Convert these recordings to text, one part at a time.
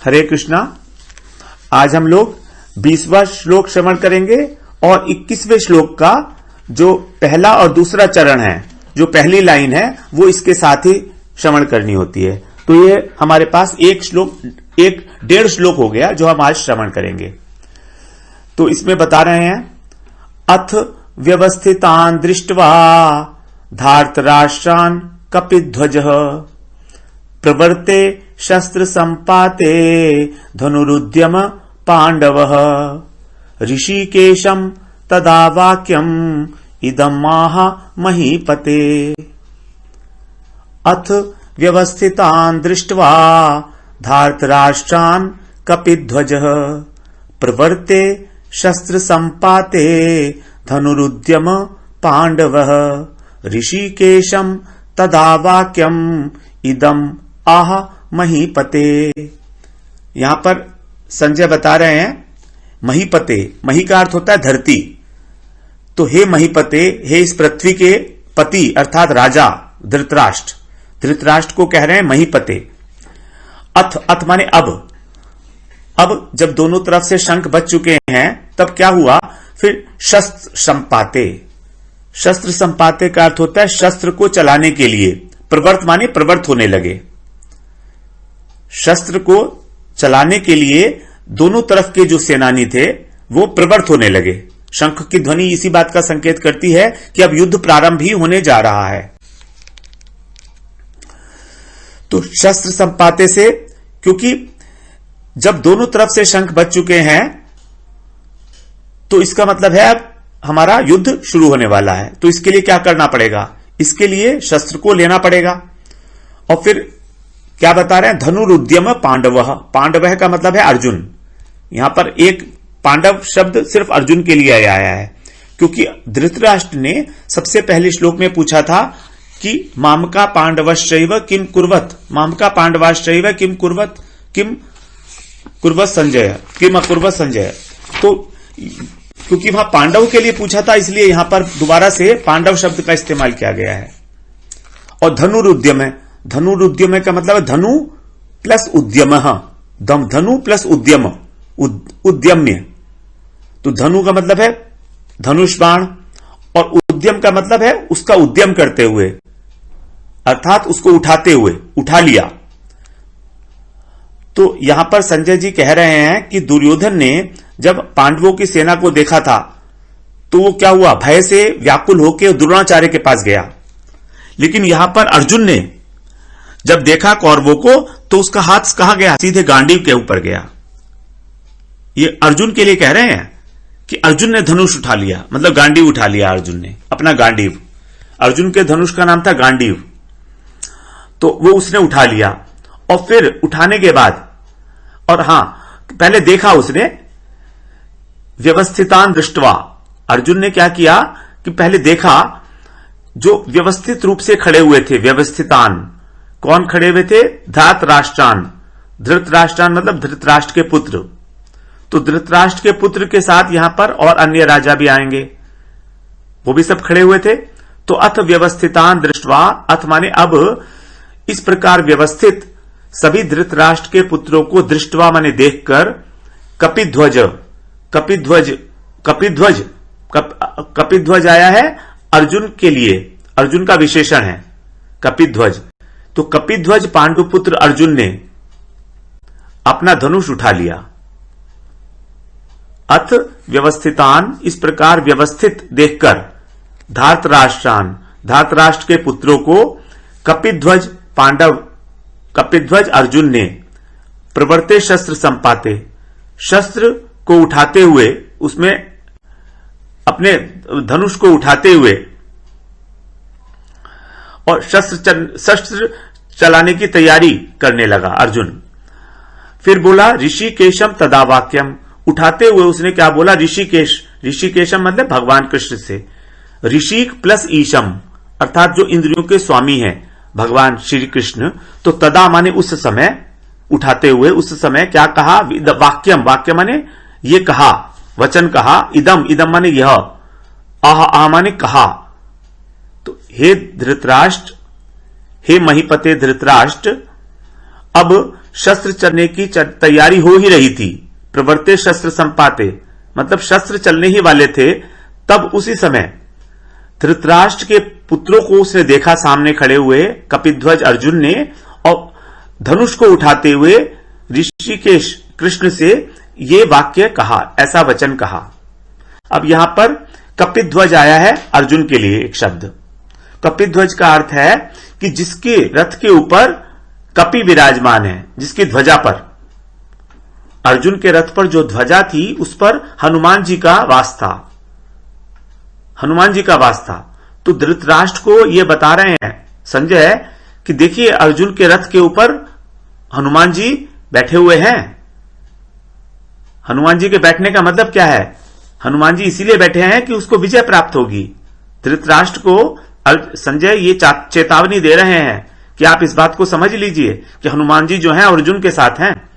हरे कृष्णा। आज हम लोग 20वां श्लोक श्रवण करेंगे और 21वें श्लोक का जो पहला और दूसरा चरण है, जो पहली लाइन है, वो इसके साथ ही श्रवण करनी होती है। तो ये हमारे पास एक डेढ़ श्लोक हो गया जो हम आज श्रवण करेंगे। तो इसमें बता रहे हैं, अथ व्यवस्थितान दृष्ट्वा धार्तराष्ट्रान कपिध्वजः प्रवर्ते शस्त्र संपाते धनुरुद्यम पांडवः ऋषिकेशम तदा वाक्यम इदम माह महीपते। अथ व्यवस्थितान दृष्ट्वा धार्तराष्ट्रान कपिध्वजः प्रवर्ते शस्त्र संपाते धनुरुद्यम पांडवः ऋषिकेशम तदा वाक्यम इदम आह महीपते। यहां पर संजय बता रहे हैं, महीपते, मही का अर्थ होता है धरती। तो हे महीपते, हे इस पृथ्वी के पति अर्थात राजा धृतराष्ट्र, धृतराष्ट्र को कह रहे हैं महीपते। अथ माने अब जब दोनों तरफ से शंख बज चुके हैं तब क्या हुआ, फिर शस्त्र संपाते। शस्त्र संपाते का अर्थ होता है शस्त्र को चलाने के लिए। प्रवर्त माने प्रवर्त होने लगे। शस्त्र को चलाने के लिए दोनों तरफ के जो सेनानी थे वो प्रवर्त होने लगे। शंख की ध्वनि इसी बात का संकेत करती है कि अब युद्ध प्रारंभ ही होने जा रहा है। तो शस्त्र संपाते से, क्योंकि जब दोनों तरफ से शंख बज चुके हैं तो इसका मतलब है अब हमारा युद्ध शुरू होने वाला है। तो इसके लिए क्या करना पड़ेगा, इसके लिए शस्त्र को लेना पड़ेगा। और फिर क्या बता रहे हैं, धनुरुद्यम पांडवः। पांडवः का मतलब है अर्जुन। यहां पर एक पांडव शब्द सिर्फ अर्जुन के लिए आया है, क्योंकि धृतराष्ट्र ने सबसे पहले श्लोक में पूछा था कि मामका पांडवश्चैव किम कुर्वत, मामका पांडवाश्चैव किम कुर्वत, किम कुर्वत संजय, किम अकुर्वत संजय। तो क्योंकि वहां पांडव के लिए पूछा था, इसलिए यहां पर दोबारा से पांडव शब्द का इस्तेमाल किया गया है। और धनुरुद्यम है, धनुरुद्यम का मतलब है धनु प्लस उद्यम, धनु प्लस उद्यम, उद्यम्य। तो धनु का मतलब है धनुष बाण और उद्यम का मतलब है उसका उद्यम करते हुए, अर्थात उसको उठाते हुए, उठा लिया। तो यहां पर संजय जी कह रहे हैं कि दुर्योधन ने जब पांडवों की सेना को देखा था तो वो क्या हुआ, भय से व्याकुल होकर द्रोणाचार्य के पास गया। लेकिन यहां पर अर्जुन ने जब देखा कौरवों को तो उसका हाथ कहां गया, सीधे गांडीव के ऊपर गया। ये अर्जुन के लिए कह रहे हैं कि अर्जुन ने धनुष उठा लिया, मतलब गांडीव उठा लिया अर्जुन ने, अपना गांडीव। अर्जुन के धनुष का नाम था गांडीव। तो वो उसने उठा लिया और फिर उठाने के बाद, और हां, पहले देखा उसने, व्यवस्थितान दृष्ट्वा। अर्जुन ने क्या किया कि पहले देखा, जो व्यवस्थित रूप से खड़े हुए थे, व्यवस्थितान कौन खड़े हुए थे, धार्तराष्ट्रान। धृतराष्ट्रान मतलब धृतराष्ट्र के पुत्र। तो धृतराष्ट्र के पुत्र के साथ यहां पर और अन्य राजा भी आएंगे, वो भी सब खड़े हुए थे। तो अथ व्यवस्थितान दृष्ट्वा, अथ माने अब, इस प्रकार व्यवस्थित सभी धृतराष्ट्र के पुत्रों को दृष्टवा माने देखकर, कपिध्वज, कपिध्वज, कपिध्वज, कपिध्वज आया है अर्जुन के लिए, अर्जुन का विशेषण है कपिध्वज। तो कपिध्वज पांडुपुत्र अर्जुन ने अपना धनुष उठा लिया। अथ व्यवस्थितान, इस प्रकार व्यवस्थित देखकर, धार्तराष्ट्रान, धार्तराष्ट्र के पुत्रों को, कपिध्वज पांडव, कपिध्वज अर्जुन ने, प्रवर्ते शस्त्र संपाते, शस्त्र को उठाते हुए, उसमें अपने धनुष को उठाते हुए और शस्त्र चलाने की तैयारी करने लगा अर्जुन। फिर बोला ऋषिकेशम तदा वाक्यम, उठाते हुए उसने क्या बोला, ऋषिकेश, ऋषिकेशम मतलब भगवान कृष्ण से, ऋषिक प्लस ईशम अर्थात जो इंद्रियों के स्वामी हैं भगवान श्री कृष्ण। तो तदा माने उस समय, उठाते हुए उस समय क्या कहा, वाक्यम, वाक्य माने ये कहा, वचन कहा, इदम, इदम माने यह, आह माने कहा। तो हे धृतराष्ट्र, हे महीपते धृतराष्ट्र, अब शस्त्र चलने की तैयारी हो ही रही थी। प्रवर्ते शस्त्र संपाते, मतलब शस्त्र चलने ही वाले थे। तब उसी समय धृतराष्ट्र के पुत्रों को उसने देखा सामने खड़े हुए, कपिध्वज अर्जुन ने, और धनुष को उठाते हुए ऋषिकेश कृष्ण से ये वाक्य कहा, ऐसा वचन कहा। अब यहां पर कपिध्वज आया है अर्जुन के लिए एक शब्द। कपिध्वज का अर्थ है कि जिसके रथ के ऊपर कपि विराजमान है, जिसकी ध्वजा पर, अर्जुन के रथ पर जो ध्वजा थी उस पर हनुमान जी का वास था, हनुमान जी का वास था। तो धृतराष्ट्र को यह बता रहे हैं संजय कि देखिए अर्जुन के रथ के ऊपर हनुमान जी बैठे हुए हैं। हनुमान जी के बैठने का मतलब क्या है? हनुमान जी इसीलिए बैठे हैं कि उसको विजय प्राप्त होगी। धृतराष्ट्र को संजय ये चेतावनी दे रहे हैं कि आप इस बात को समझ लीजिए कि हनुमान जी जो हैं अर्जुन के साथ हैं।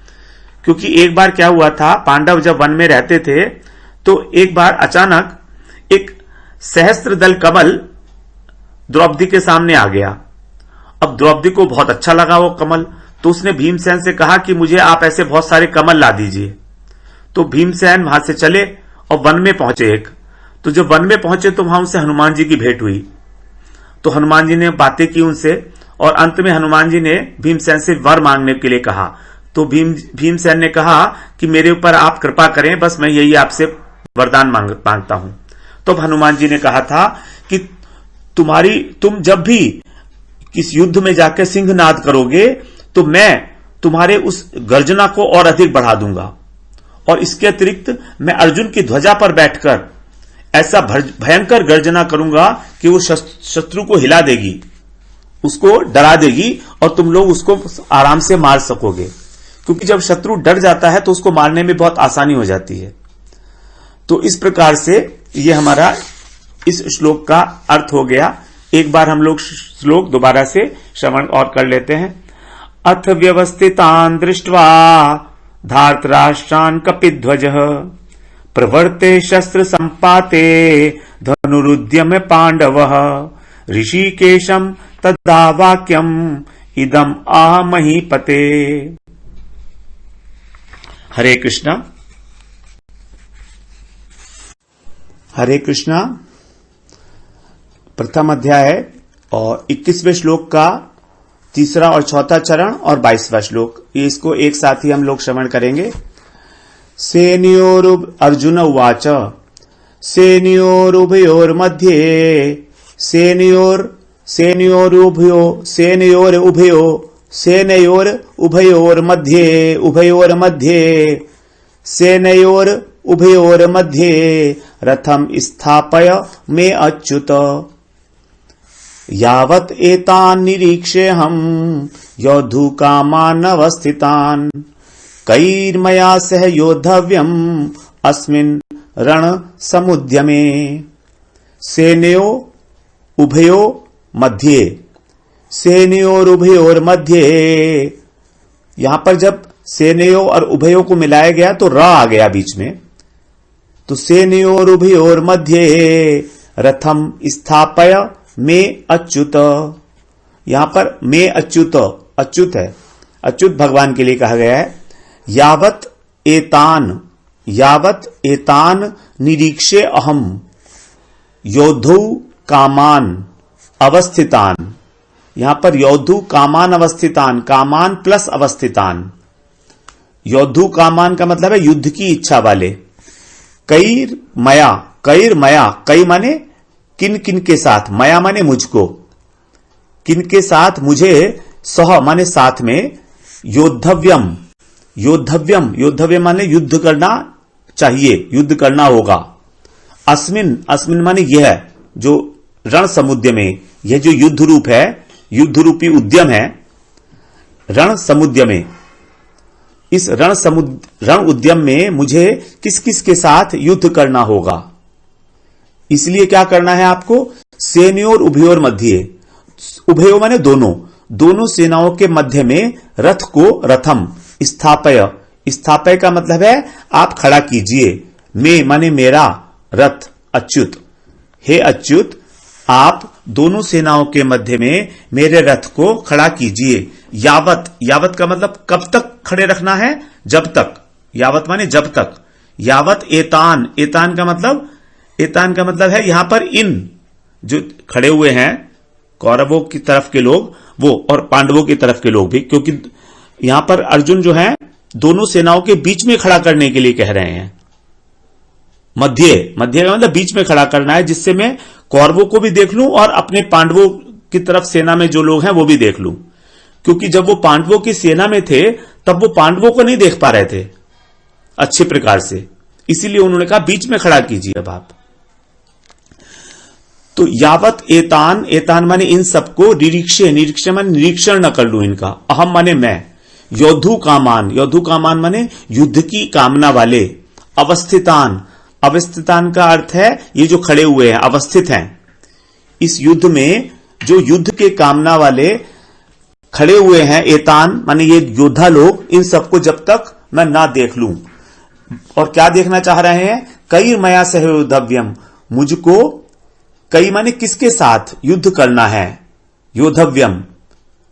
क्योंकि एक बार क्या हुआ था, पांडव जब वन में रहते थे तो एक बार अचानक एक सहस्त्र दल कमल द्रौपदी के सामने आ गया। अब द्रौपदी को बहुत अच्छा लगा वो कमल, तो उसने भीमसेन से कहा कि मुझे आप ऐसे बहुत सारे कमल ला दीजिए। तो भीमसेन वहां से चले और वन में पहुंचे एक। तो जब वन में पहुंचे तो वहां उनसे हनुमान जी की भेंट हुई। तो हनुमान जी ने बातें की उनसे और अंत में हनुमान जी ने भीमसेन से वर मांगने के लिए कहा। तो भीमसेन ने कहा कि मेरे ऊपर आप कृपा करें, बस मैं यही आपसे वरदान मांगता हूं। तो हनुमान जी ने कहा था कि तुम जब भी किस युद्ध में जाकर सिंहनाद करोगे तो मैं तुम्हारे उस गर्जना को और अधिक बढ़ा दूंगा, और इसके अतिरिक्त मैं अर्जुन की ध्वजा पर बैठकर ऐसा भयंकर गर्जना करूंगा कि वो शत्रु को हिला देगी, उसको डरा देगी और तुम लोग उसको आराम से मार सकोगे। क्योंकि जब शत्रु डर जाता है तो उसको मारने में बहुत आसानी हो जाती है। तो इस प्रकार से ये हमारा इस श्लोक का अर्थ हो गया। एक बार हम लोग श्लोक दोबारा से श्रवण और कर लेते हैं। अथ व्यवस्थितान् दृष्ट्वा धार्तराष्ट्रान् कपिध्वजः प्रवर्ते शस्त्र संपाते धनुरुद्यम्य पांडवः ऋषिकेशं तदा वाक्यम् इदम् आह महीपते। हरे कृष्णा। हरे कृष्णा। प्रथम अध्याय है और 21वें श्लोक का तीसरा और चौथा चरण और 22वां श्लोक, ये इसको एक साथ ही हम लोग श्रवण करेंगे। सेनयोरुभ अर्जुन उवाच सेनयोरुभयोर्मध्ये सेनयोरुभयोर्मध्ये रथम स्थापय मे अच्युत यावत् एतान् निरीक्ष्यहं योद्धुकामानवस्थितान् कैर्मया सह योद्धव्यम् अस्मिन् रणसमुद्यमे। सेनयो उभयो मध्ये, सेनयोरुभयोर्मध्ये, यहां पर जब सेनयो और उभयो को मिलाया गया तो र आ गया बीच में। तो सेनयोरुभयोर्मध्ये रथम स्थापय में अच्युत, यहां पर में अच्युत, अच्युत है, अच्युत भगवान के लिए कहा गया है। यावत एतान निरीक्षे अहम योद्धु कामान अवस्थितान, यहां पर योद्धु कामान अवस्थितान, कामान प्लस अवस्थितान। योद्धु कामान का मतलब है युद्ध की इच्छा वाले। कैर मया, कई माने किन किन के साथ, मया माने मुझको, किन के साथ मुझे, सह माने साथ में, योद्धव्यम, योद्धव्यम माने युद्ध करना चाहिए, युद्ध करना होगा। अस्मिन माने यह जो रण समुद्र में, यह जो युद्ध रूप है, युद्ध रूपी उद्यम है रण समुद्र में, इस रण उद्यम में मुझे किस किस के साथ युद्ध करना होगा। इसलिए क्या करना है आपको, सेनयोर उभयोर मध्य, उभयो माने दोनों सेनाओं के मध्य में रथ को, रथम स्थापय का मतलब है आप खड़ा कीजिए। मैं माने मेरा, रथ अच्युत, हे अच्युत आप दोनों सेनाओं के मध्य में मेरे रथ को खड़ा कीजिए। यावत, यावत का मतलब कब तक खड़े रखना है? जब तक। यावत माने जब तक। यावत एतान, एतान का मतलब है यहां पर इन जो खड़े हुए हैं कौरवों की तरफ के लोग वो और पांडवों की तरफ के लोग भी, क्योंकि यहां पर अर्जुन जो है दोनों सेनाओं के बीच में खड़ा करने के लिए कह रहे हैं। मध्य का मतलब बीच में खड़ा करना है, जिससे मैं कौरवों को भी देख लूं और अपने पांडवों की तरफ सेना में जो लोग हैं वो भी देख लूं। क्योंकि जब वो पांडवों की सेना में थे तब वो पांडवों को नहीं देख पा रहे थे अच्छे प्रकार से, इसीलिए उन्होंने कहा बीच में खड़ा कीजिए अब आप। तो यावत एतान, एतान माने इन सबको, निरीक्षे माने निरीक्षण न कर लूं इनका, अहम माने मैं, योद्धु कामान माने युद्ध की कामना वाले, अवस्थितान का अर्थ है ये जो खड़े हुए हैं, अवस्थित हैं इस युद्ध में, जो युद्ध के कामना वाले खड़े हुए हैं। एतान माने ये योद्धा लोग, इन सबको जब तक मैं ना देख लूं। और क्या देखना चाह रहे हैं? कई मया सहयोद्धव्यम, मुझको, कई माने किसके साथ युद्ध करना है, योद्धव्यम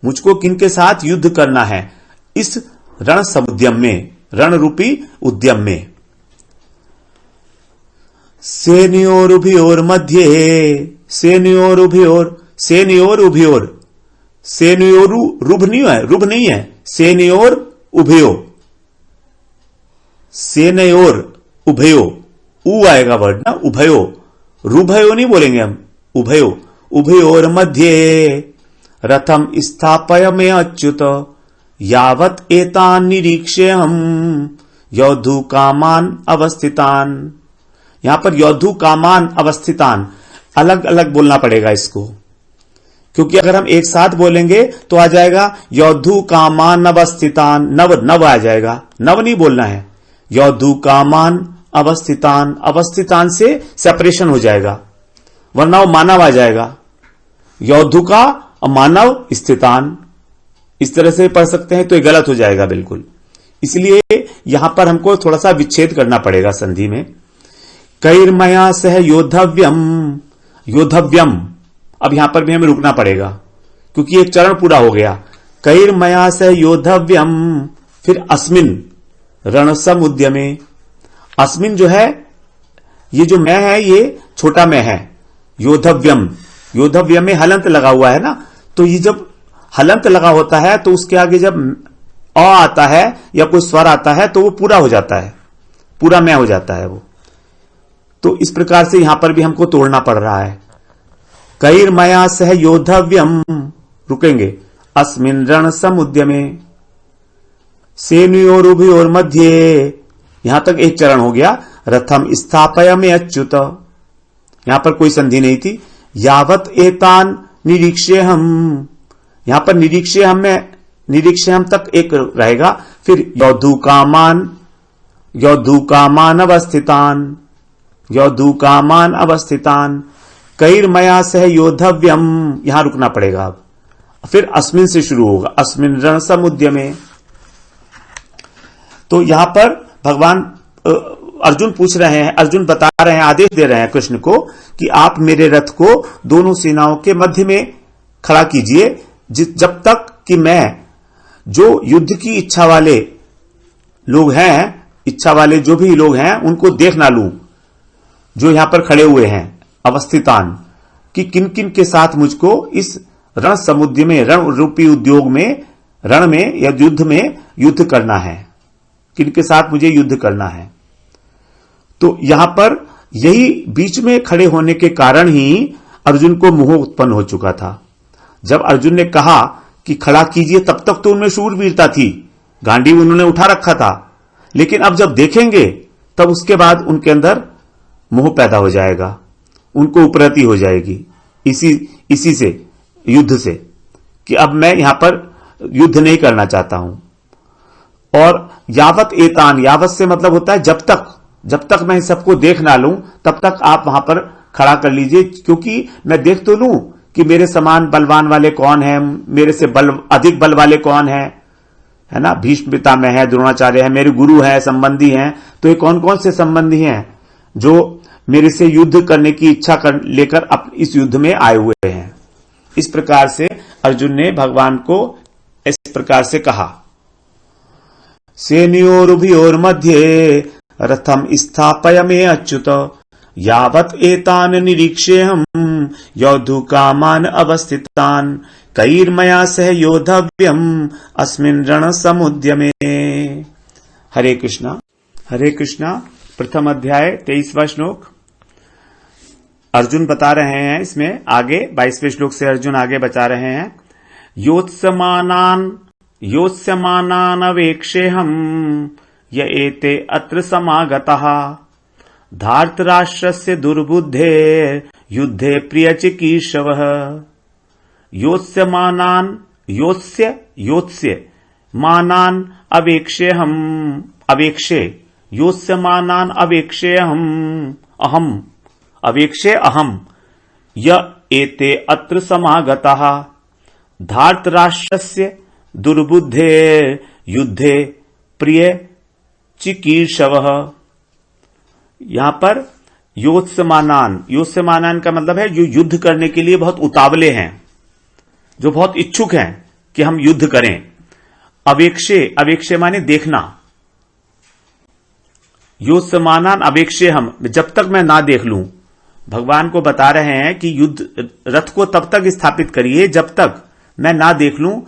मुझको किनके साथ युद्ध करना है, इस रण समुद्यम में, रण रूपी उद्यम में। सेनयोरुभयोर मध्ये, सेनयोर, सेनयोरु रुभ नहीं है, सेनयोर उभयो, सेनयोर उभयो, उ आएगा वर्ड ना, उभयो, रुभयो नहीं बोलेंगे हम, उभयो, उभयोर मध्ये रथम स्थापय अच्युत यावत एतान निरीक्षे हम योद्धु कामान अवस्थितान। यहां पर योद्धु कामान अवस्थितान अलग अलग बोलना पड़ेगा इसको, क्योंकि अगर हम एक साथ बोलेंगे तो आ जाएगा योद्धु कामान अवस्थितान, नव आ जाएगा, नव नहीं बोलना है, योद्धु कामान अवस्थितान, अवस्थितान से सेपरेशन हो जाएगा, वरना वो मानव आ जाएगा, योद्धु का मानव स्थितान, इस तरह से पढ़ सकते हैं तो ये गलत हो जाएगा बिल्कुल। इसलिए यहां पर हमको थोड़ा सा विच्छेद करना पड़ेगा संधि में। कैर्मया सह योद्धव्यम, अब यहां पर भी हमें रुकना पड़ेगा क्योंकि एक चरण पूरा हो गया। कैर्मया सह योद्धव्यम, फिर अस्मिन रण समुद्यमे, अस्मिन जो है ये जो मैं है ये छोटा मैं है, योद्धव्यम, योद्धव्यम में हलंत लगा हुआ है ना, तो ये जब हलंत लगा होता है तो उसके आगे जब अ आता है या कोई स्वर आता है तो वो पूरा हो जाता है, पूरा मैं हो जाता है वो। तो इस प्रकार से यहां पर भी हमको तोड़ना पड़ रहा है। कैर्मया सह योद्धव्यम, रुकेंगे, अस्मिन रण समुद्यमे, सेनयोरुभयोर मध्ये, यहां तक एक चरण हो गया। रथम स्थापयामि अच्युत, यहां पर कोई संधि नहीं थी। यावत एतान निरीक्षे हम, यहां पर निरीक्षे हम में निरीक्षे हम तक एक रहेगा। फिर योद्धु कामान अवस्थितान, कैर्मया सह योद्धव्यम, यहां रुकना पड़ेगा अब। फिर अस्मिन से शुरू होगा, अस्मिन रण समुद्यमे। तो यहां पर भगवान अर्जुन पूछ रहे हैं, अर्जुन बता रहे हैं, आदेश दे रहे हैं कृष्ण को कि आप मेरे रथ को दोनों सेनाओं के मध्य में खड़ा कीजिए, जब तक कि मैं जो युद्ध की इच्छा वाले लोग हैं, इच्छा वाले जो भी लोग हैं उनको देख ना लूं, जो यहां पर खड़े हुए हैं अवस्थितान, कि किन किन के साथ मुझको इस रण समुद्र में, रण रूपी उद्योग में, रण में या युद्ध में युद्ध करना है, किनके साथ मुझे युद्ध करना है। तो यहां पर यही बीच में खड़े होने के कारण ही अर्जुन को मोह उत्पन्न हो चुका था। जब अर्जुन ने कहा कि खड़ा कीजिए, तब तक तो उनमें शूरवीरता थी, गांडीव उन्होंने उठा रखा था, लेकिन अब जब देखेंगे तब उसके बाद उनके अंदर मोह पैदा हो जाएगा, उनको उपरति हो जाएगी इसी से, युद्ध से, कि अब मैं यहां पर युद्ध नहीं करना चाहता हूं। और यावत एतान, यावत से मतलब होता है जब तक मैं सबको देख ना लूं तब तक आप वहां पर खड़ा कर लीजिए, क्योंकि मैं देख तो लूं कि मेरे समान बलवान वाले कौन है, मेरे से अधिक बल वाले कौन है ना, भीष्म पितामह है, द्रोणाचार्य है, मेरे गुरु है, संबंधी हैं। तो ये कौन कौन से संबंधी हैं जो मेरे से युद्ध करने की इच्छा लेकर इस युद्ध में आए हुए हैं। इस प्रकार से अर्जुन ने भगवान को इस प्रकार से कहा। सेनयोरुभयोर मध्ये रथम स्थापयामि अच्युत यावत् एतान निरीक्षेऽहं योद्धुकामान् अवस्थितान् कैर्मया सह योद्धव्यम् अस्मिन् रणसमुद्यमे। हरे कृष्णा। हरे कृष्णा। प्रथम अध्याय 23वां श्लोक। अर्जुन बता रहे हैं इसमें आगे 22वें श्लोक से अर्जुन आगे बता रहे हैं। योत्स्यमानानवेक्षेऽहं य एते अत्र समागताः धार्तराष्ट्रस्य दुर्बुद्धे युद्धे प्रियचिकीर्षवः। योत्स्यमानान् अवेक्षे अहम् य एते अत्र समागताः धार्तराष्ट्रस्य दुर्बुद्धे युद्धे प्रिय चिकीर्षवः। यहां पर योत्स्यमानान का मतलब है जो युद्ध करने के लिए बहुत उतावले हैं, जो बहुत इच्छुक हैं कि हम युद्ध करें। अवेक्षे माने देखना। योत्स्यमानान अवेक्षे हम, जब तक मैं ना देख लूं। भगवान को बता रहे हैं कि युद्ध रथ को तब तक स्थापित करिए जब तक मैं ना देख लूं।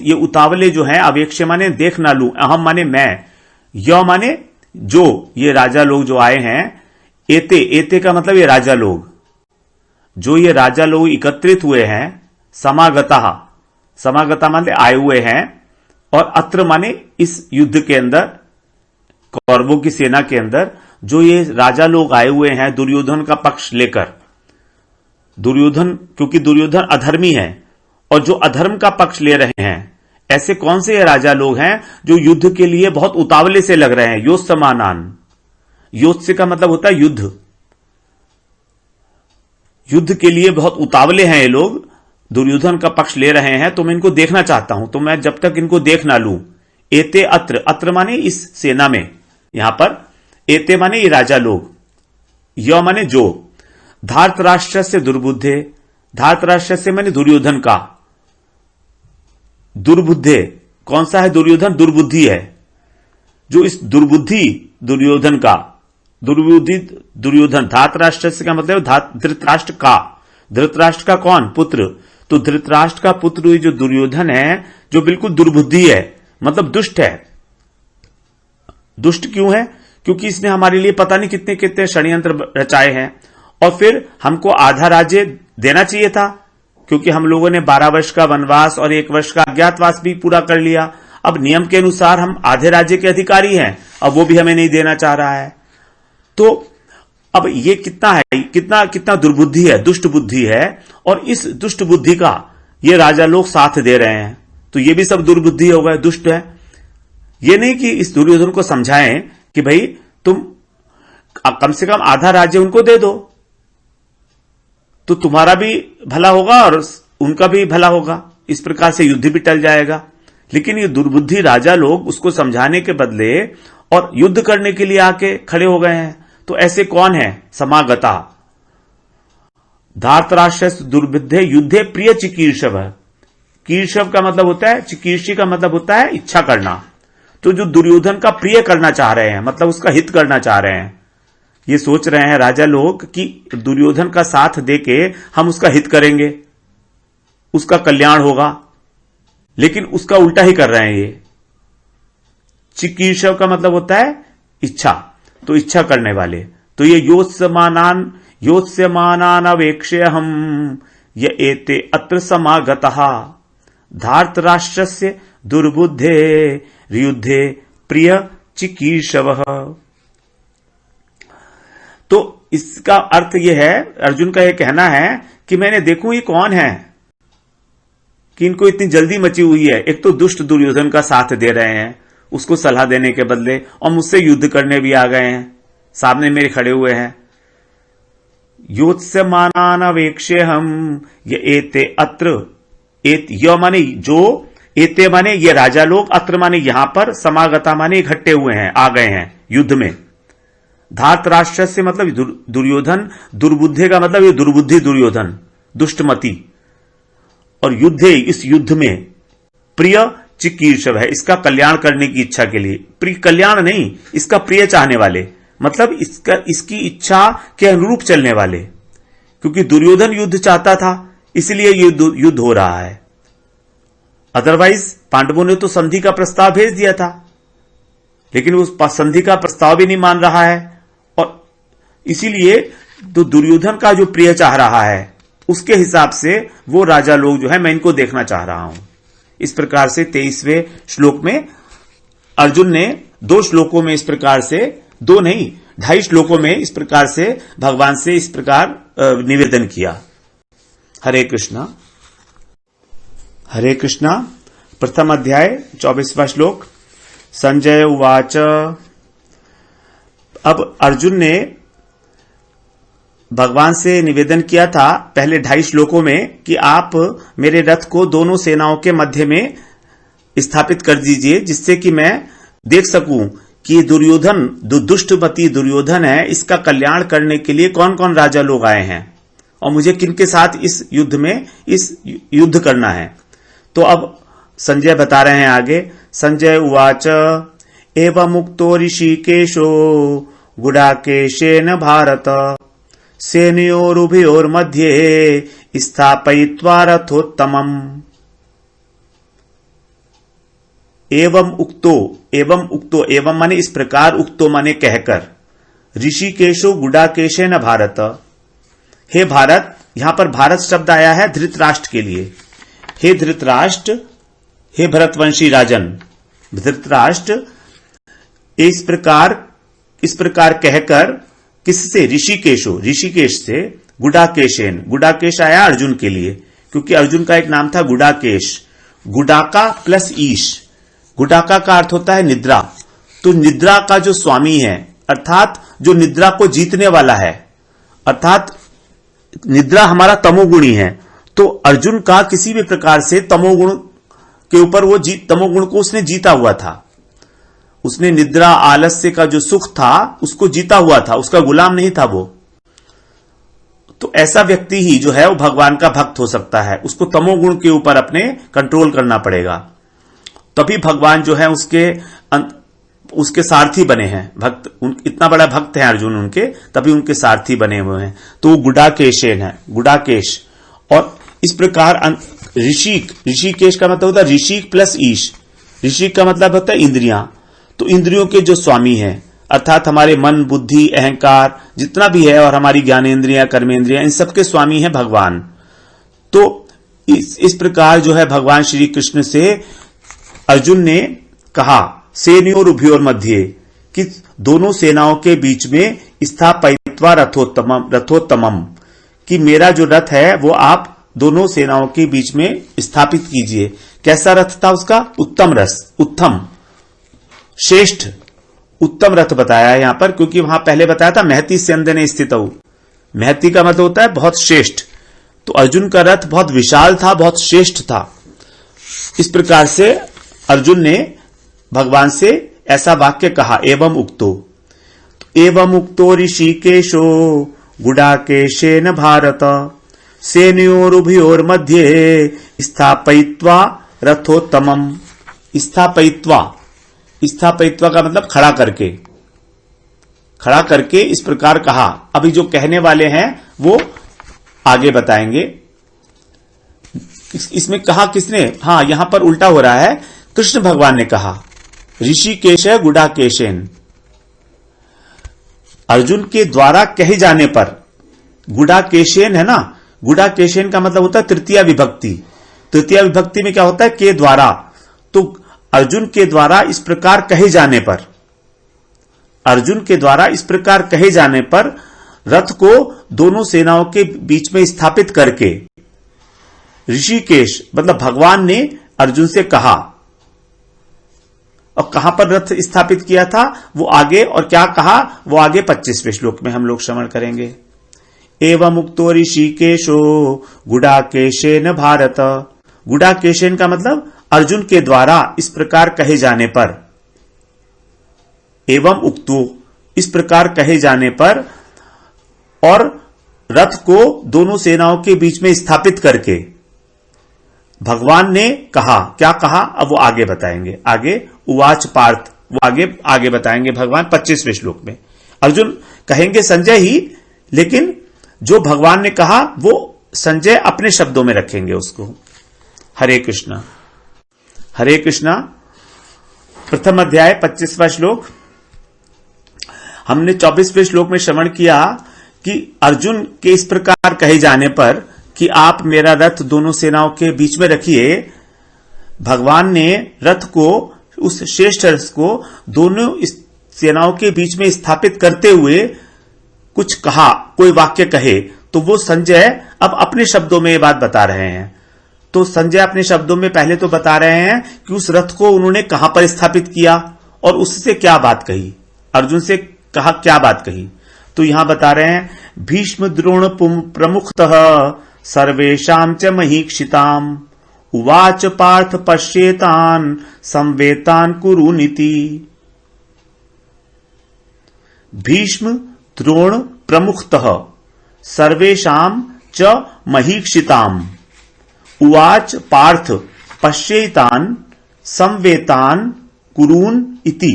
ये उतावले जो हैं, अवेक्षे माने देख ना लूं, अहम माने मैं, य माने जो, ये राजा लोग जो आए हैं। एते का मतलब ये राजा लोग, जो ये राजा लोग एकत्रित हुए हैं। समागता माने आए हुए हैं, और अत्र माने इस युद्ध के अंदर, कौरवों की सेना के अंदर जो ये राजा लोग आए हुए हैं दुर्योधन का पक्ष लेकर। दुर्योधन, क्योंकि दुर्योधन अधर्मी है और जो अधर्म का पक्ष ले रहे हैं, ऐसे कौन से ये राजा लोग हैं जो युद्ध के लिए बहुत उतावले से लग रहे हैं। योत्स्यमानान, योत्स्य का मतलब होता है युद्ध। युद्ध के लिए बहुत उतावले हैं ये लोग, दुर्योधन का पक्ष ले रहे हैं, तो मैं इनको देखना चाहता हूं। तो मैं जब तक इनको देख ना लूं। एते अत्र माने इस सेना में, यहां पर एते माने ये राजा लोग, य माने जो। धार्तराष्ट्र से दुर्बुद्धे, धार्तराष्ट्र से माने दुर्योधन का। दुर्बुद्धे कौन सा है? दुर्योधन दुर्बुद्धि है, जो इस दुर्बुद्धि दुर्योधन का, दुर्योधन। धार्तराष्ट्र से का मतलब धृतराष्ट्र का। धृतराष्ट्र का कौन? पुत्र। तो धृतराष्ट्र का पुत्र जो दुर्योधन है, जो बिल्कुल दुर्बुद्धि है, मतलब दुष्ट है। दुष्ट क्यों है? क्योंकि इसने हमारे लिए पता नहीं कितने कितने षड्यंत्र रचाए हैं, और फिर हमको आधा राज्य देना चाहिए था, क्योंकि हम लोगों ने 12 वर्ष का वनवास और 1 वर्ष का अज्ञातवास भी पूरा कर लिया। अब नियम के अनुसार हम आधे राज्य के अधिकारी हैं, अब वो भी हमें नहीं देना चाह रहा है। तो अब ये कितना है, कितना दुर्बुद्धि है, दुष्ट बुद्धि है, और इस दुष्ट बुद्धि का ये राजा लोग साथ दे रहे हैं, तो ये भी सब दुर्बुद्धि हो गए, दुष्ट है। ये नहीं कि इस दुर्योधन को समझाएं कि भाई तुम कम से कम आधा राज्य उनको दे दो, तो तुम्हारा भी भला होगा और उनका भी भला होगा, इस प्रकार से युद्ध भी टल जाएगा। लेकिन ये दुर्बुद्धि राजा लोग उसको समझाने के बदले और युद्ध करने के लिए आके खड़े हो गए हैं। तो ऐसे कौन है? समागता। धार्तराष्ट्र दुर्बुद्धे युद्धे प्रिय चिकीर्षव। कीर्षव का मतलब होता है, चिकीर्षी का मतलब होता है इच्छा करना। तो जो दुर्योधन का प्रिय करना चाह रहे हैं, मतलब उसका हित करना चाह रहे हैं, ये सोच रहे हैं राजा लोग कि दुर्योधन का साथ देके हम उसका हित करेंगे, उसका कल्याण होगा, लेकिन उसका उल्टा ही कर रहे हैं ये। चिकीर्षव का मतलब होता है इच्छा, तो इच्छा करने वाले। तो ये योत्स्यमानान अवेक्षेऽहं य एते अत्र समागताः धार्तराष्ट्रस्य दुर्बुद्धे युद्धे प्रिय चिकीर्षवः। तो इसका अर्थ यह है, अर्जुन का यह कहना है कि मैंने देखूं ये कौन है कि इनको इतनी जल्दी मची हुई है। एक तो दुष्ट दुर्योधन का साथ दे रहे हैं उसको सलाह देने के बदले, और मुझसे युद्ध करने भी आ गए हैं, सामने मेरे खड़े हुए हैं। योत्स्यमानान अवेक्षेऽहं य एते अत्र, य माने जो, एते माने ये राजा लोग, अत्र माने यहां पर, समागता माने इकट्ठे हुए हैं, आ गए हैं युद्ध में। धार्तराष्ट्र से मतलब दुर्योधन, दुर्बुद्धे का मतलब ये दुर्बुद्धि दुर्योधन, दुष्टमति। और युद्धे, इस युद्ध में प्रिय चिकीर्षव है, इसका कल्याण करने की इच्छा के लिए, प्रिय कल्याण नहीं, इसका प्रिय चाहने वाले, मतलब इसकी इच्छा के अनुरूप चलने वाले। क्योंकि दुर्योधन युद्ध चाहता था, इसलिए युद्ध हो रहा है। अदरवाइज पांडवों ने तो संधि का प्रस्ताव भेज दिया था, लेकिन उस संधि का प्रस्ताव भी नहीं मान रहा है। और इसीलिए तो दुर्योधन का जो प्रिय चाह रहा है, उसके हिसाब से वो राजा लोग जो है, मैं इनको देखना चाह रहा हूं। इस प्रकार से 23वें श्लोक में अर्जुन ने 2 श्लोकों में इस प्रकार से, 2 नहीं 2.5 श्लोकों में इस प्रकार से भगवान से इस प्रकार निवेदन किया। हरे कृष्णा। हरे कृष्णा। प्रथम अध्याय 24वां श्लोक। संजय उवाच। अब अर्जुन ने भगवान से निवेदन किया था पहले 2.5 श्लोकों में कि आप मेरे रथ को दोनों सेनाओं के मध्य में स्थापित कर दीजिए, जिससे कि मैं देख सकूं कि दुर्योधन, दुष्टमति दुर्योधन है, इसका कल्याण करने के लिए कौन कौन राजा लोग आए हैं और मुझे किनके साथ इस युद्ध में युद्ध करना है। तो अब संजय बता रहे हैं आगे। संजय उवाच। एवं मुक्तो ऋषिकेशो गुडाकेशेन भारत सेनयोरुभयोर्मध्ये स्थापयित्वा रथोत्तमम्। एवं उक्तो, एवं माने इस प्रकार, उक्तो माने कहकर, ऋषिकेशो गुडाकेशेन भारत। हे भारत, यहां पर भारत शब्द आया है धृतराष्ट्र के लिए। हे धृतराष्ट्र, हे भरतवंशी राजन, धृतराष्ट्र इस प्रकार कहकर, किससे? ऋषिकेशो, ऋषिकेश से, गुडाकेशेन, गुडाकेश आया अर्जुन के लिए, क्योंकि अर्जुन का एक नाम था गुडाकेश। गुडाका प्लस ईश, गुडाका का अर्थ होता है निद्रा। तो निद्रा का जो स्वामी है, अर्थात जो निद्रा को जीतने वाला है, अर्थात निद्रा हमारा तमोगुणी है, तो अर्जुन का किसी भी प्रकार से तमोगुण के ऊपर वो तमोगुण को उसने जीता हुआ था। उसने निद्रा, आलस्य का जो सुख था उसको जीता हुआ था, उसका गुलाम नहीं था वो। तो ऐसा व्यक्ति ही जो है वो भगवान का भक्त हो सकता है। उसको तमोगुण के ऊपर अपने कंट्रोल करना पड़ेगा, तभी भगवान जो है उसके सारथी बने हैं। भक्त, इतना बड़ा भक्त है अर्जुन उनके, तभी उनके सारथी बने हुए हैं। तो वो गुडाकेशेन है, गुडाकेश। और इस प्रकार ऋषिकेश का मतलब होता है ऋषिक प्लस ईश। ऋषिक का मतलब होता है इंद्रियां। तो इंद्रियों के जो स्वामी हैं, अर्थात हमारे मन, बुद्धि, अहंकार जितना भी है, और हमारी ज्ञानेन्द्रियां, कर्मेंद्रियां, इन सबके स्वामी है भगवान। तो इस प्रकार जो है भगवान श्री कृष्ण से अर्जुन ने कहा, सेनयोर उभयोर मध्य, कि दोनों सेनाओं के बीच में स्थापयित्वा रथोत्तमम, कि मेरा जो रथ है वो आप दोनों सेनाओं के बीच में स्थापित कीजिए। कैसा रथ था उसका? उत्तम रथ, उत्तम, श्रेष्ठ, उत्तम रथ बताया यहां पर, क्योंकि वहां पहले बताया था महती स्यंदने स्थित। महती का मतलब होता है बहुत श्रेष्ठ। तो अर्जुन का रथ बहुत विशाल था, बहुत श्रेष्ठ था। इस प्रकार से अर्जुन ने भगवान से ऐसा वाक्य कहा, एवं उक्तो ऋषिकेशो गुडाकेशेन भारत सेनयोरुभयोर मध्ये स्थापयित्वा रथोत्तमम्। स्थापयित्वा का मतलब खड़ा करके इस प्रकार कहा। अभी जो कहने वाले हैं वो आगे बताएंगे। इसमें कहा किसने? हाँ, यहां पर उल्टा हो रहा है। कृष्ण भगवान ने कहा ऋषिकेश गुडाकेशेन। अर्जुन के द्वारा कहे जाने पर, गुडाकेशेन है ना, गुडाकेशेन का मतलब होता है तृतीया विभक्ति। तृतीया विभक्ति में क्या होता है? के द्वारा। तो अर्जुन के द्वारा इस प्रकार कहे जाने पर, अर्जुन के द्वारा इस प्रकार कहे जाने पर रथ को दोनों सेनाओं के बीच में स्थापित करके ऋषिकेश मतलब भगवान ने अर्जुन से कहा। और कहां पर रथ स्थापित किया था वो आगे, और क्या कहा वो आगे 25वें श्लोक में हम लोग श्रवण करेंगे। एवं उक्तो ऋषिकेशो गुडाकेशेन भारत। गुडाकेशेन का मतलब अर्जुन के द्वारा इस प्रकार कहे जाने पर। एवं उक्तो, इस प्रकार कहे जाने पर और रथ को दोनों सेनाओं के बीच में स्थापित करके भगवान ने कहा, क्या कहा अब वो आगे बताएंगे। आगे उवाच पार्थ, वो आगे बताएंगे भगवान 25वें श्लोक में। अर्जुन कहेंगे संजय ही, लेकिन जो भगवान ने कहा वो संजय अपने शब्दों में रखेंगे उसको। हरे कृष्णा। हरे कृष्णा। प्रथम अध्याय 25वां श्लोक। हमने 24वें श्लोक में श्रवण किया कि अर्जुन के इस प्रकार कहे जाने पर कि आप मेरा रथ दोनों सेनाओं के बीच में रखिए, भगवान ने रथ को, उस श्रेष्ठ रथ को दोनों सेनाओं के बीच में स्थापित करते हुए कुछ कहा, कोई वाक्य कहे, तो वो संजय अब अपने शब्दों में ये बात बता रहे हैं। तो संजय अपने शब्दों में पहले तो बता रहे हैं कि उस रथ को उन्होंने कहां पर स्थापित किया और उससे क्या बात कही, अर्जुन से कहा क्या बात कही। तो यहां बता रहे हैं भीष्म द्रोण प्रमुखतः सर्वेषां च महीक्षिताम् उवाच पार्थ पश्येतान् संवेतान् कुरुनिति। भीष्म द्रोण प्रमुखतः सर्वेषां च महीक्षिताम् उवाच पार्थ पश्येतान् संवेतान् कुरून् इति।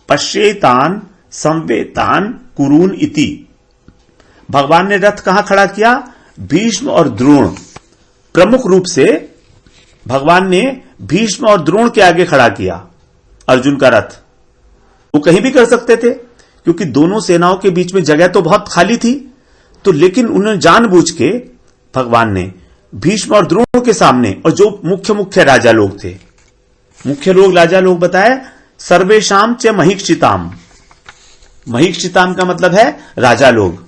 पश्येतान् संवेतान् कुरून् इति। भगवान ने रथ कहां खड़ा किया? भीष्म और द्रोण, प्रमुख रूप से भगवान ने भीष्म और द्रोण के आगे खड़ा किया अर्जुन का रथ। वो कहीं भी कर सकते थे क्योंकि दोनों सेनाओं के बीच में जगह तो बहुत खाली थी, तो लेकिन उन्होंने जानबूझ के भगवान ने भीष्म और द्रोण के सामने, और जो मुख्य राजा लोग थे, मुख्य लोग राजा लोग बताए सर्वेशाम च महीक्षिताम। महीक्षिताम का मतलब है राजा लोग।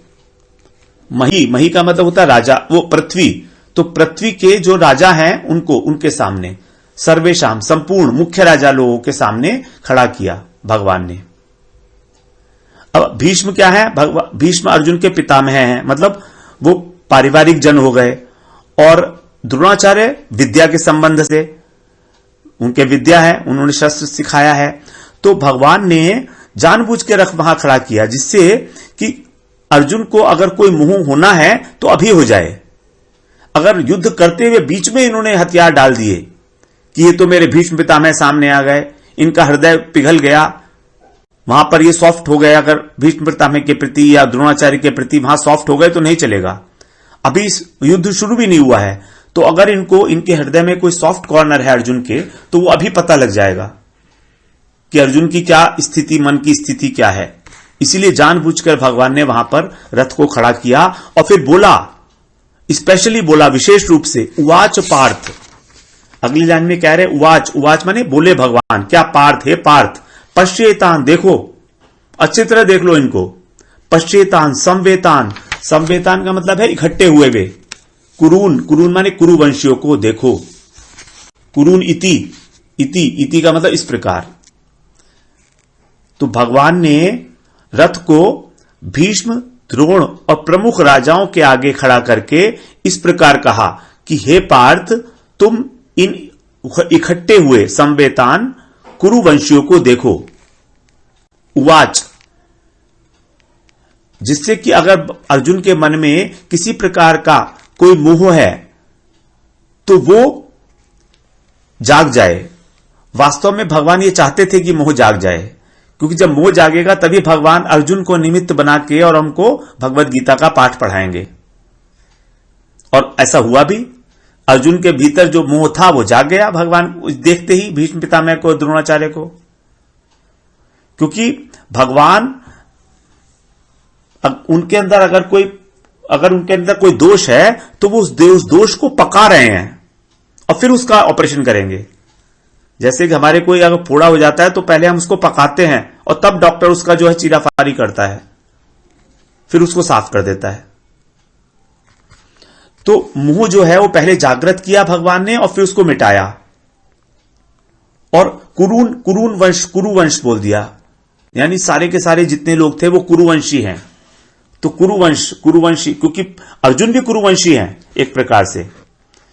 मही का मतलब होता है राजा, वो पृथ्वी, तो पृथ्वी के जो राजा हैं उनको, उनके सामने सर्वेशाम संपूर्ण मुख्य राजा लोगों के सामने खड़ा किया भगवान ने। अब भीष्म क्या है? भीष्म अर्जुन के पितामह हैं, मतलब वो पारिवारिक जन हो गए, और द्रोणाचार्य विद्या के संबंध से, उनके विद्या है, उन्होंने शस्त्र सिखाया है। तो भगवान ने जानबूझ के रथ वहां खड़ा किया जिससे कि अर्जुन को अगर कोई मोह होना है तो अभी हो जाए। अगर युद्ध करते हुए बीच में इन्होंने हथियार डाल दिए कि ये तो मेरे भीष्म पितामह सामने आ गए, इनका हृदय पिघल गया, वहां पर ये सॉफ्ट हो गए, अगर भीष्म पितामह के प्रति या द्रोणाचार्य के प्रति वहां सॉफ्ट हो गए तो नहीं चलेगा। अभी युद्ध शुरू भी नहीं हुआ है, तो अगर इनको, इनके हृदय में कोई सॉफ्ट कॉर्नर है अर्जुन के, तो वो अभी पता लग जाएगा कि अर्जुन की क्या स्थिति, मन की स्थिति क्या है। इसीलिए जानबूझकर भगवान ने वहां पर रथ को खड़ा किया और फिर बोला, स्पेशली बोला विशेष रूप से, उवाच पार्थ। अगली लाइन में कह रहे उवाच, उवाच माने बोले भगवान, क्या पार्थ, हे पार्थ, पश्येतान, देखो अच्छी तरह देख लो इनको, पश्येतान संवेतान, संवेतान का मतलब है इकट्ठे हुए वे, कुरून, कुरून माने कुरुवंशियों को देखो, कुरून इति, इति का मतलब इस प्रकार। तो भगवान ने रथ को भीष्म, द्रोण और प्रमुख राजाओं के आगे खड़ा करके इस प्रकार कहा कि हे पार्थ, तुम इन इकट्ठे हुए संवेतान कुरुवंशियों को देखो। उवाच, जिससे कि अगर अर्जुन के मन में किसी प्रकार का कोई मोह है तो वो जाग जाए। वास्तव में भगवान ये चाहते थे कि मोह जाग जाए, क्योंकि जब मोह जागेगा तभी भगवान अर्जुन को निमित्त बना के और हमको भगवत गीता का पाठ पढ़ाएंगे। और ऐसा हुआ भी, अर्जुन के भीतर जो मोह था वो जाग गया भगवान देखते ही भीष्म पितामह को, द्रोणाचार्य को। क्योंकि भगवान उनके अंदर अगर उनके अंदर कोई दोष है तो वो उस दोष को पका रहे हैं और फिर उसका ऑपरेशन करेंगे। जैसे कि हमारे कोई अगर फोड़ा हो जाता है तो पहले हम उसको पकाते हैं और तब डॉक्टर उसका जो है चीराफारी करता है, फिर उसको साफ कर देता है। तो मुंह जो है वो पहले जागृत किया भगवान ने और फिर उसको मिटाया, और कुरुवंश बोल दिया, यानी सारे के सारे जितने लोग थे वो कुरुवंशी हैं। तो कुरुवंशी, क्योंकि अर्जुन भी कुरुवंशी हैं एक प्रकार से,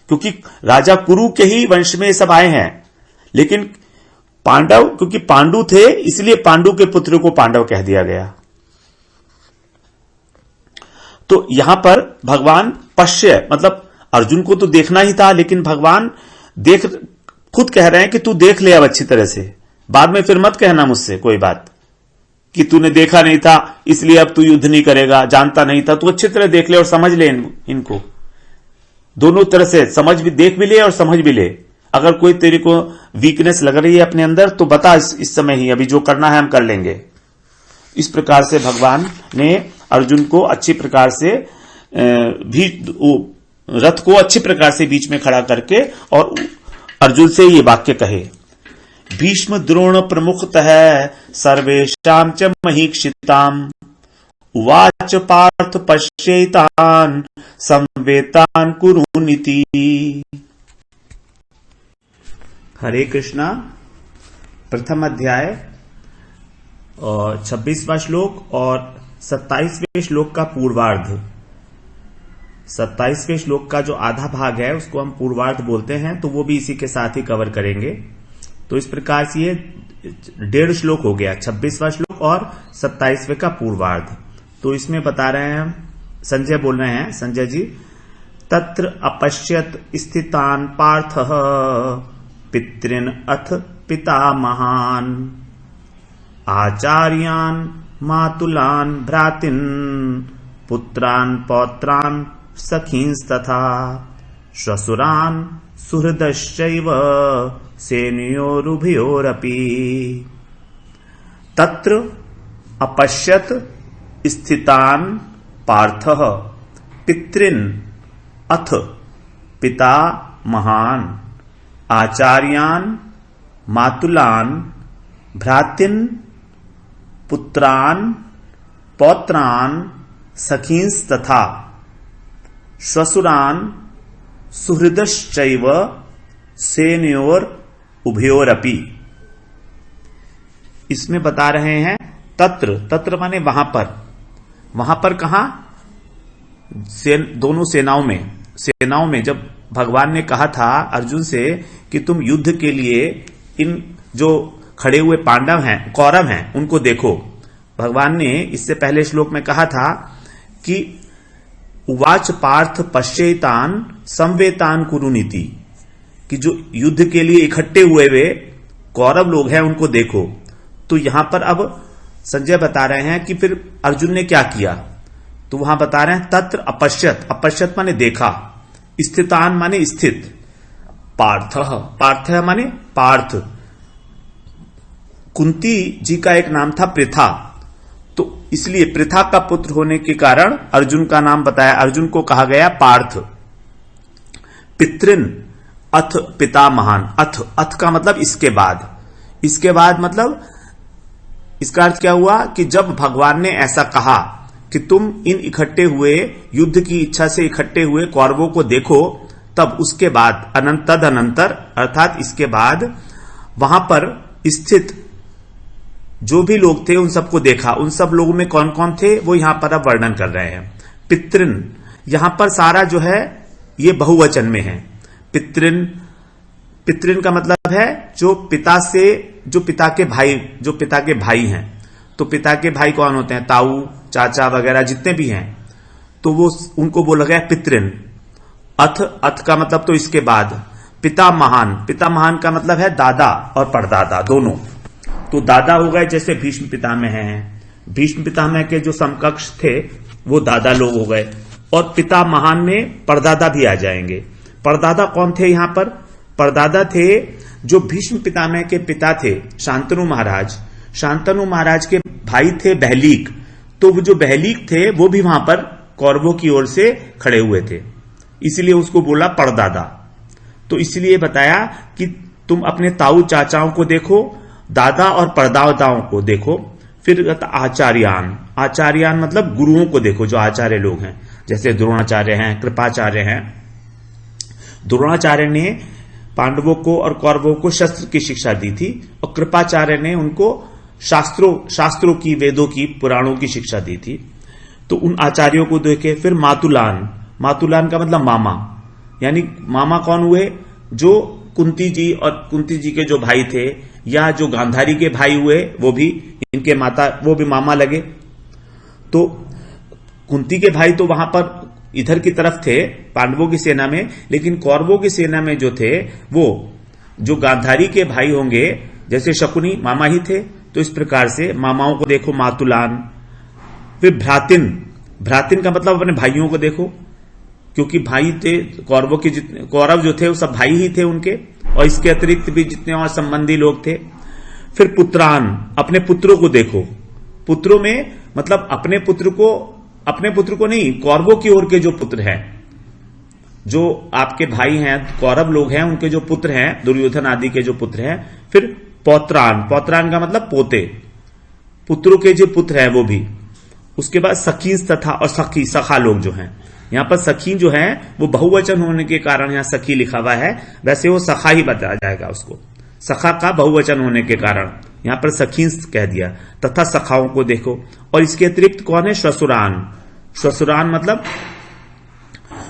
क्योंकि राजा कुरु के ही वंश में सब आए हैं। लेकिन पांडव, क्योंकि पांडु थे इसलिए पांडु के पुत्र को पांडव कह दिया गया। तो यहां पर भगवान पश्य, मतलब अर्जुन को तो देखना ही था, लेकिन भगवान खुद कह रहे हैं कि तू देख ले अब अच्छी तरह से, बाद में फिर मत कहना मुझसे कोई बात कि तूने देखा नहीं था इसलिए अब तू युद्ध नहीं करेगा, जानता नहीं था, तू अच्छी तरह देख ले और समझ ले इनको। दोनों तरह से समझ भी, देख भी ले और समझ भी ले। अगर कोई तेरे को वीकनेस लग रही है अपने अंदर तो बता इस समय ही, अभी जो करना है हम कर लेंगे। इस प्रकार से भगवान ने अर्जुन को अच्छी प्रकार से भी रथ को अच्छी प्रकार से बीच में खड़ा करके और अर्जुन से ये वाक्य कहे, भीष्म द्रोण प्रमुखतः सर्वेषां च महीक्षिताम् उवाच पार्थ पश्येतान् संवेतान् कुरुनिति। हरे कृष्णा। प्रथम अध्याय और 26वां श्लोक और 27वें श्लोक का पूर्वार्ध। 27वें श्लोक का जो आधा भाग है उसको हम पूर्वार्ध बोलते हैं, तो वो भी इसी के साथ ही कवर करेंगे। तो इस प्रकार से ये 1.5 श्लोक हो गया, 26वां श्लोक और 27वें का पूर्वार्ध। तो इसमें बता रहे हैं, संजय बोल रहे हैं, संजय जी, तत्र अपश्यत स्थितान पार्थः पितृन अथ पितामहान् आचार्यान् मातुलान् भ्रातिन् पुत्रान् पौत्रान् सखींस्तथा श्वशुरान् सुहृदश्चैव सेनयोरुभयोरपि। तत्र अपश्यत स्थितान् पार्थः पितृन् अथ पितामहान् आचार्यान् मातुलान् भ्रातिन् पुत्रान् पौत्रान् सखींस्तथा श्वशुरान् सुहृदश्चैव सेनयोर उभयोरपि। इसमें बता रहे हैं तत्र, तत्र माने वहां पर कहां? दोनों सेनाओं में जब भगवान ने कहा था अर्जुन से कि तुम युद्ध के लिए इन जो खड़े हुए पांडव हैं, कौरव हैं, उनको देखो। भगवान ने इससे पहले श्लोक में कहा था कि उवाच पार्थ पश्येतान संवेतान कुरुनीति, कि जो युद्ध के लिए इकट्ठे हुए वे कौरव लोग हैं उनको देखो। तो यहां पर अब संजय बता रहे हैं कि फिर अर्जुन ने क्या किया। तो वहां बता रहे हैं तत्र अपश्यत, अपश्यत माने देखा, स्थितान माने स्थित, पार्थ माने पार्थ। कुंती जी का एक नाम था पृथा, तो इसलिए पृथा का पुत्र होने के कारण अर्जुन का नाम बताया, अर्जुन को कहा गया पार्थ। पितृन अथ पितामहान, अथ का मतलब इसके बाद मतलब इसका अर्थ क्या हुआ कि जब भगवान ने ऐसा कहा कि तुम इन इकट्ठे हुए, युद्ध की इच्छा से इकट्ठे हुए कौरवों को देखो, तब उसके बाद तदनंतर अर्थात इसके बाद वहां पर स्थित जो भी लोग थे उन सबको देखा। उन सब लोगों में कौन कौन थे वो यहां पर अब वर्णन कर रहे हैं। पितृन, यहां पर सारा जो है ये बहुवचन में है। पितृन का मतलब है जो पिता के भाई हैं। तो पिता के भाई कौन होते हैं? ताऊ, चाचा वगैरह जितने भी हैं, तो वो उनको बोला गया पितृन। अथ का मतलब तो इसके बाद। पितामहान का मतलब है दादा और परदादा दोनों। तो दादा हो गए जैसे भीष्म पितामह हैं, भीष्म पितामह के जो समकक्ष थे वो दादा लोग हो गए, और पितामहान में परदादा भी आ जाएंगे। परदादा कौन थे यहां पर? परदादा थे जो भीष्म पितामह के पिता थे, शांतनु महाराज। शांतनु महाराज के भाई थे बहलीक, तो वो जो बहलीक थे वो भी वहां पर कौरवों की ओर से खड़े हुए थे, इसलिए उसको बोला परदादा। तो इसलिए बताया कि तुम अपने ताऊ चाचाओं को देखो, दादा और परदादाओं को देखो। फिर आचार्यान मतलब गुरुओं को देखो, जो आचार्य लोग हैं, जैसे द्रोणाचार्य हैं, कृपाचार्य हैं। द्रोणाचार्य ने पांडवों को और कौरवों को शस्त्र की शिक्षा दी थी, और कृपाचार्य ने उनको शास्त्रों की, वेदों की, पुराणों की शिक्षा दी थी। तो उन आचार्यों को देखे। फिर मातुलान का मतलब मामा, यानी मामा कौन हुए? जो कुंती जी और कुंती जी के जो भाई थे, या जो गांधारी के भाई हुए वो भी इनके माता, वो भी मामा लगे। तो कुंती के भाई तो वहां पर इधर की तरफ थे पांडवों की सेना में, लेकिन कौरवों की सेना में जो थे वो जो गांधारी के भाई होंगे, जैसे शकुनी मामा ही थे, तो इस प्रकार से मामाओं को देखो, मातुलान। फिर भ्रातिन, भ्रातिन का मतलब अपने भाइयों को देखो, क्योंकि भाई थे कौरवों के, जितने कौरव जो थे वो सब भाई ही थे उनके, और इसके अतिरिक्त भी जितने और संबंधी लोग थे। फिर पुत्रान, अपने पुत्रों को देखो। पुत्रों में मतलब अपने पुत्र को नहीं, कौरवों की ओर के जो पुत्र हैं, जो आपके भाई हैं, कौरव लोग हैं, उनके जो पुत्र हैं, दुर्योधन आदि के जो पुत्र हैं। फिर पौत्रान, पौत्रान का मतलब पोते, पुत्रों के जो पुत्र हैं वो भी। उसके बाद सखींस तथा और सखी, सखा लोग जो हैं। यहां पर सखी जो है वो बहुवचन होने के कारण यहां सखी लिखा हुआ है, वैसे वो सखा ही बताया जाएगा उसको, सखा का बहुवचन होने के कारण यहां पर सखींस कह दिया। तथा सखाओं को देखो। और इसके अतिरिक्त कौन है? श्वशुरान। श्वशुरान मतलब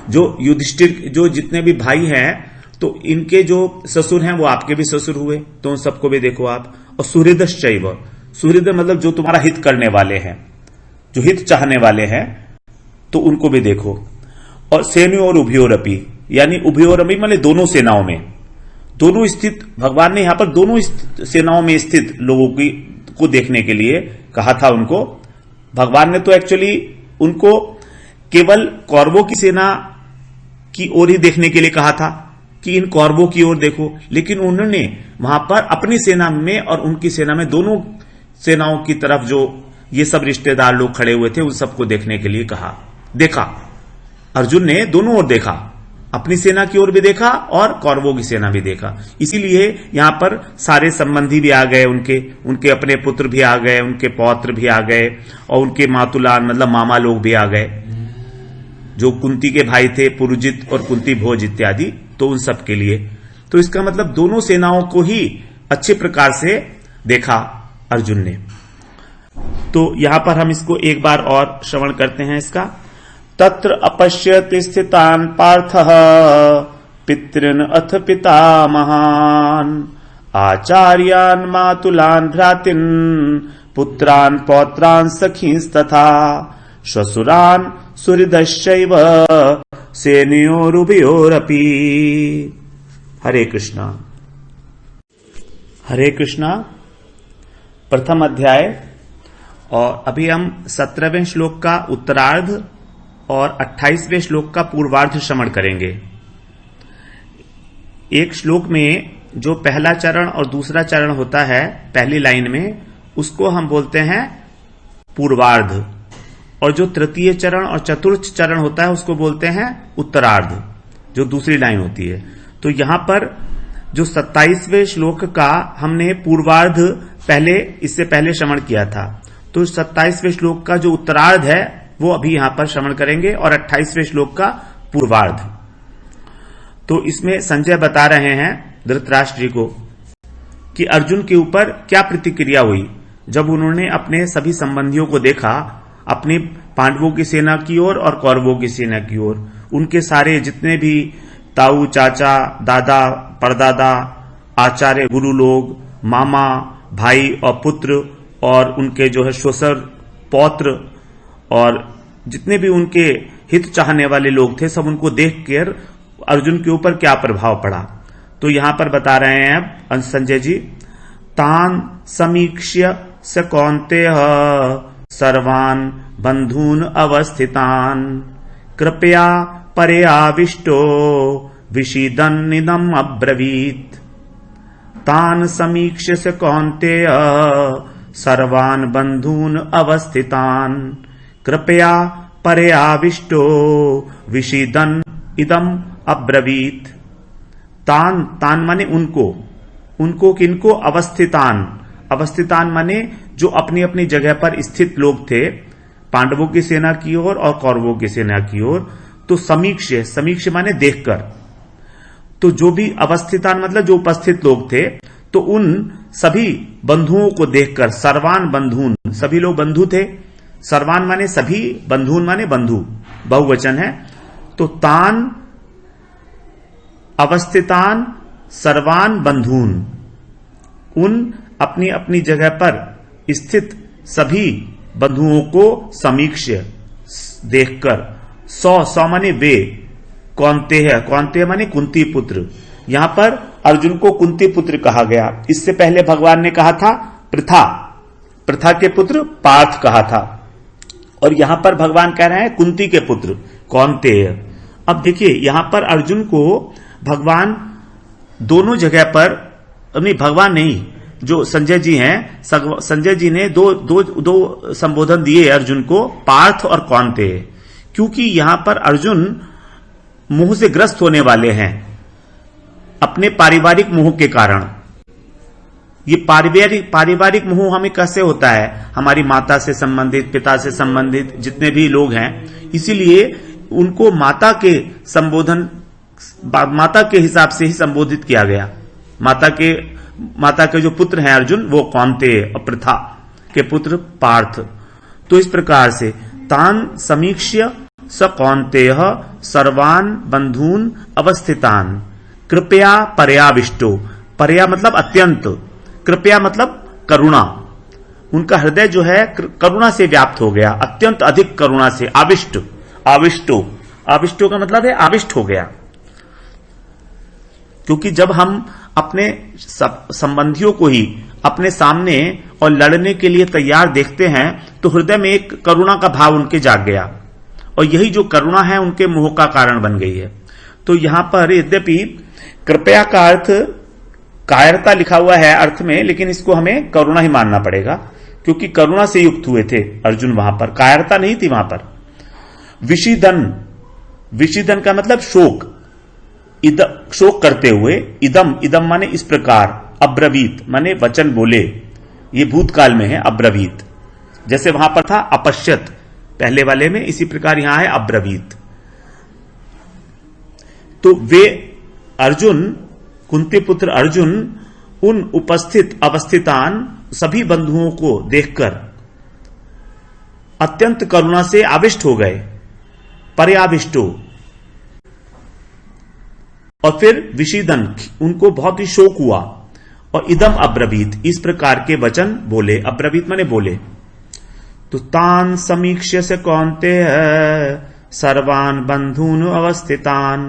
जो युधिष्ठिर, जो जितने भी भाई हैं, तो इनके जो ससुर हैं वो आपके भी ससुर हुए, तो उन सबको भी देखो आप। और सुहृदश्चैव, सुहृद मतलब जो तुम्हारा हित करने वाले हैं, जो हित चाहने वाले हैं, तो उनको भी देखो। और सेनों और उभयोरपी, यानी उभयोरपी मतलब दोनों सेनाओं में, दोनों स्थित, भगवान ने यहां पर दोनों सेनाओं में स्थित लोगों की को देखने के लिए कहा था उनको। भगवान ने तो एक्चुअली उनको केवल कौरवों की सेना की ओर ही देखने के लिए कहा था कि इन कौरवों की ओर देखो, लेकिन उन्होंने वहां पर अपनी सेना में और उनकी सेना में, दोनों सेनाओं की तरफ जो ये सब रिश्तेदार लोग खड़े हुए थे, उन सबको देखने के लिए कहा। देखा, अर्जुन ने दोनों ओर देखा, अपनी सेना की ओर भी देखा और कौरवों की सेना भी देखा। इसीलिए यहां पर सारे संबंधी भी आ गए, उनके अपने पुत्र भी आ गए, उनके पौत्र भी आ गए, और उनके मातुलान मतलब मामा लोग भी आ गए, जो कुंती के भाई थे, पुरुजित और कुंती भोज इत्यादि, तो उन सब के लिए। तो इसका मतलब दोनों सेनाओं को ही अच्छे प्रकार से देखा अर्जुन ने। तो यहां पर हम इसको एक बार और श्रवण करते हैं इसका। तत्र अपश्यति स्थितान् पार्थः पितॄन् अथ पितामहान् आचार्यान् मातुलान् भ्रातीन् पुत्रान् पौत्रान् सखींस्तथा श्वशुरान् सुहृदश्चैव सेनयोरुभयोरपि। हरे कृष्णा। हरे कृष्णा। प्रथम अध्याय, और अभी हम 17वें श्लोक का उत्तरार्ध और 28वें श्लोक का पूर्वार्ध श्रवण करेंगे। एक श्लोक में जो पहला चरण और दूसरा चरण होता है पहली लाइन में, उसको हम बोलते हैं पूर्वार्ध, और जो तृतीय चरण और चतुर्थ चरण होता है उसको बोलते हैं उत्तरार्ध, जो दूसरी लाइन होती है। तो यहां पर जो 27वें श्लोक का हमने पूर्वार्ध पहले, इससे पहले श्रवण किया था, तो 27वें श्लोक का जो उत्तरार्ध है वो अभी यहां पर श्रवण करेंगे, और 28वें श्लोक का पूर्वार्ध। तो इसमें संजय बता रहे हैं धृतराष्ट्र जी को कि अर्जुन के ऊपर क्या प्रतिक्रिया हुई जब उन्होंने अपने सभी संबंधियों को देखा, अपनी पांडवों की सेना की ओर और कौरवों की सेना की ओर। उनके सारे जितने भी ताऊ, चाचा, दादा, परदादा, आचार्य, गुरु लोग, मामा, भाई और पुत्र, और उनके जो है श्वशुर, पौत्र, और जितने भी उनके हित चाहने वाले लोग थे, सब उनको देखकर अर्जुन के ऊपर क्या प्रभाव पड़ा। तो यहां पर बता रहे हैं अब संजय जी, तान समीक्ष्य स कौन्तेय सर्वान् बंधून् अवस्थितान् कृपया परयाविष्टो विषीदन्निदम् अब्रवीत्। तान् समीक्ष्य स कौन्तेय सर्वान् बंधून् अवस्थितान् कृपया परयाविष्टो विषीदन् इदम् अब्रवीत्। तान, तान माने उनको किनको? अवस्थितान। अवस्थितान माने जो अपनी अपनी जगह पर स्थित लोग थे, पांडवों की सेना की ओर और कौरवों की सेना की ओर। तो समीक्ष, समीक्ष माने देखकर, तो जो भी अवस्थितान मतलब जो उपस्थित लोग थे, तो उन सभी बंधुओं को देखकर, सर्वान बंधून, सभी लोग बंधु थे, सर्वान माने सभी, बंधून माने बंधु, बहुवचन है। तो तान अवस्थितान सर्वान बंधून, उन अपनी अपनी जगह पर स्थित सभी बंधुओं को समीक्ष्य देखकर, सौ माने वे, कौन्तेय माने कुंती पुत्र। यहां पर अर्जुन को कुंती पुत्र कहा गया। इससे पहले भगवान ने कहा था प्रथा के पुत्र पार्थ कहा था, और यहां पर भगवान कह रहे हैं कुंती के पुत्र कौन्तेय। अब देखिए यहां पर अर्जुन को भगवान दोनों जगह पर, नहीं भगवान नहीं, जो संजय जी हैं, संजय जी ने दो संबोधन दिए अर्जुन को, पार्थ और कौन्तेय, क्योंकि यहां पर अर्जुन मोह से ग्रस्त होने वाले हैं अपने पारिवारिक मोह के कारण। ये पारिवारिक मोह हमें कैसे होता है? हमारी माता से संबंधित, पिता से संबंधित जितने भी लोग हैं, इसीलिए उनको माता के हिसाब से ही संबोधित किया गया। माता के जो पुत्र हैं अर्जुन, वो कौन्तेय, और प्रथा के पुत्र पार्थ। तो इस प्रकार से तान समीक्ष्य स कौन्तेय सर्वान बंधून अवस्थितान कृपया पर्याविष्टो। पर्या मतलब अत्यंत, कृपया मतलब करुणा। उनका हृदय जो है करुणा से व्याप्त हो गया, अत्यंत अधिक करुणा से। आविष्टो का मतलब है आविष्ट हो गया। क्योंकि जब हम अपने संबंधियों को ही अपने सामने और लड़ने के लिए तैयार देखते हैं, तो हृदय में एक करुणा का भाव उनके जाग गया, और यही जो करुणा है उनके मोह का कारण बन गई है। तो यहां पर यद्यपि कृपया का अर्थ कायरता लिखा हुआ है अर्थ में, लेकिन इसको हमें करुणा ही मानना पड़ेगा, क्योंकि करुणा से युक्त हुए थे अर्जुन वहां पर, कायरता नहीं थी वहां पर। विषीदन का मतलब शोक, शोक करते हुए। इदम माने इस प्रकार, अब्रवीत माने वचन बोले, ये भूतकाल में है अब्रवीत। जैसे वहां पर था अपश्यत पहले वाले में, इसी प्रकार यहां है अब्रवीत। तो वे अर्जुन, कुंती पुत्र अर्जुन, उन उपस्थित अवस्थितान सभी बंधुओं को देखकर अत्यंत करुणा से आविष्ट हो गए, पर्याविष्टो। और फिर विषीदन, उनको बहुत ही शोक हुआ, और इदम अब्रवीत, इस प्रकार के वचन बोले। अब्रवीत माने बोले। तो तान समीक्ष्य से कौन्तेय सर्वान बंधून अवस्थितान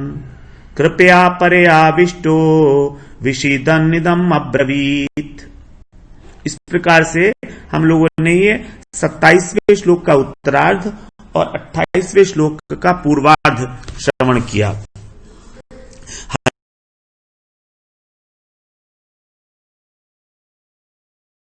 कृपया पर्याविष्टो विषीदन इदम अब्रवीत। इस प्रकार से हम लोगों ने ये 27वें श्लोक का उत्तरार्ध और 28वें श्लोक का पूर्वार्ध श्रवण किया।